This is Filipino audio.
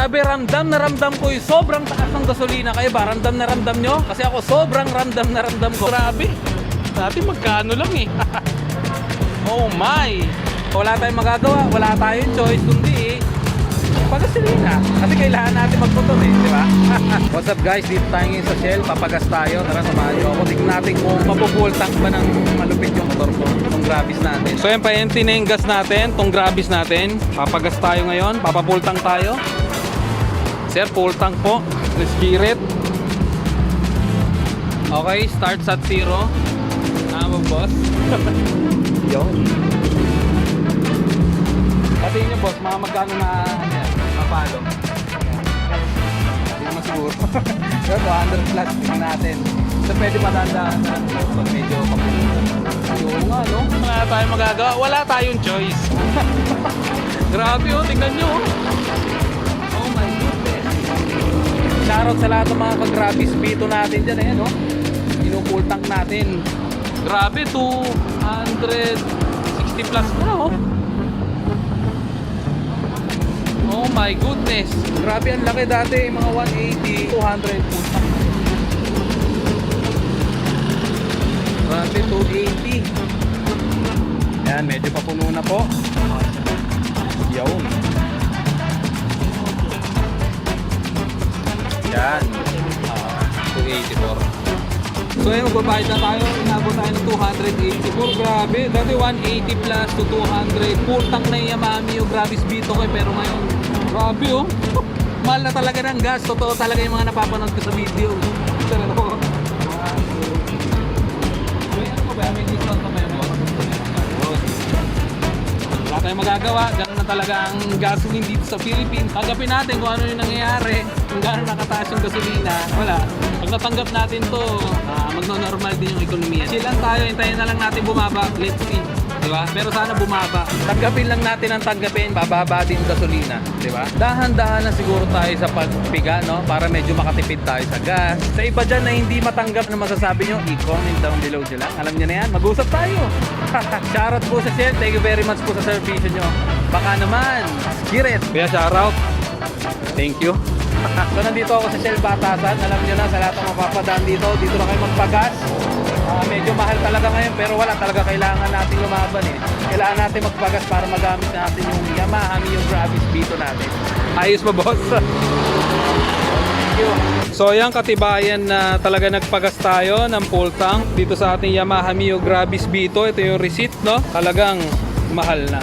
Grabe, ramdam na ramdam ko yung sobrang taas ng gasolina. Kayo ba, ramdam na ramdam nyo? Kasi ako sobrang ramdam na ramdam ko. Grabe, dati magkano lang eh. Oh my. Wala tayong magagawa, wala tayong choice kundi pagasolina. Kasi kailangan natin magmotor eh, di ba? What's up guys, dito tayo ngayon sa Shell. Papagas tayo, tara samayo ako. Tignan natin kung mapupull tank ba ng malupit yung motor ko, itong Gravis natin. So yan, pa-empty na yung gas natin, itong Gravis natin. Papagas tayo ngayon, papapull tank tayo. Sir, full tank po. Let's gear it. Okay, starts at 0. Tama boss. Yun. Pati nyo boss, mga magkano na mapalo? Hindi naman siguro. Pero 200 plus tingnan natin. So pwede matandaan na pag medyo kapulitan. Yung nga no, wala tayong magagawa. Wala tayong choice. Grabe oh, tingnan nyo. Oh my goodness. Shoutout sa lahat ng mga ka-Gravis Vito natin dyan. Ayan oh, inupull tank natin. Grabe, 260 plus na oh. Oh my goodness. Grabe, ang laki dati. Mga 180, 200 full tank. Grabe, 280. Yan, medyo papuno na po. Yawn. Yan. 284. So ayun, magbabayad na tayo. Inabot tayo ng 284. Grabe, dati 180 plus to 200. Full tank na yung Yamaha Mio Gravis Vito ko. Pero ngayon, grabe oh. Mahal na talaga ng gas. Totoo talaga yung mga napapanood ko sa video. Pero may discount pa kayo. Wala tayong magagawa. Ganun na talaga ang gasoline dito sa Philippines. Tanggapin natin kung ano yung nangyayari. Kung gano'n nakataas yung gasolina. Wala. Pag natanggap natin to, magno-normal din yung ekonomiya. Chill lang tayo, hintayin na lang natin bumaba. Let's see. Diba? Pero sana bumaba. Tanggapin lang natin ang tanggapin, bababa din yung gasolina. Diba? Dahan-dahan na siguro tayo sa pagpiga, no? Para medyo makatipid tayo sa gas. Sa iba dyan na hindi matanggap na masasabi nyo, i-comment down below nyo lang. Alam nyo na yan, mag-usap tayo. Shoutout po sa Shell. Thank you very much po sa service nyo. Baka naman, Kiret. Kaya shoutout. Thank you. So nandito ako sa Shell Batasan. Alam nyo na, sa lahat ng mapapadaan dito na kayo magpagas. Medyo mahal talaga ngayon, pero wala talaga, kailangan natin lumaban eh. Kailangan natin magpagas para magamit natin yung Yamaha Mio Gravis Vito natin. Ayos ba boss? Thank you. So yan, katibayan na talaga nagpagas tayo ng full tank dito sa ating Yamaha Mio Gravis Vito. Ito yung receipt, no? Talagang mahal na.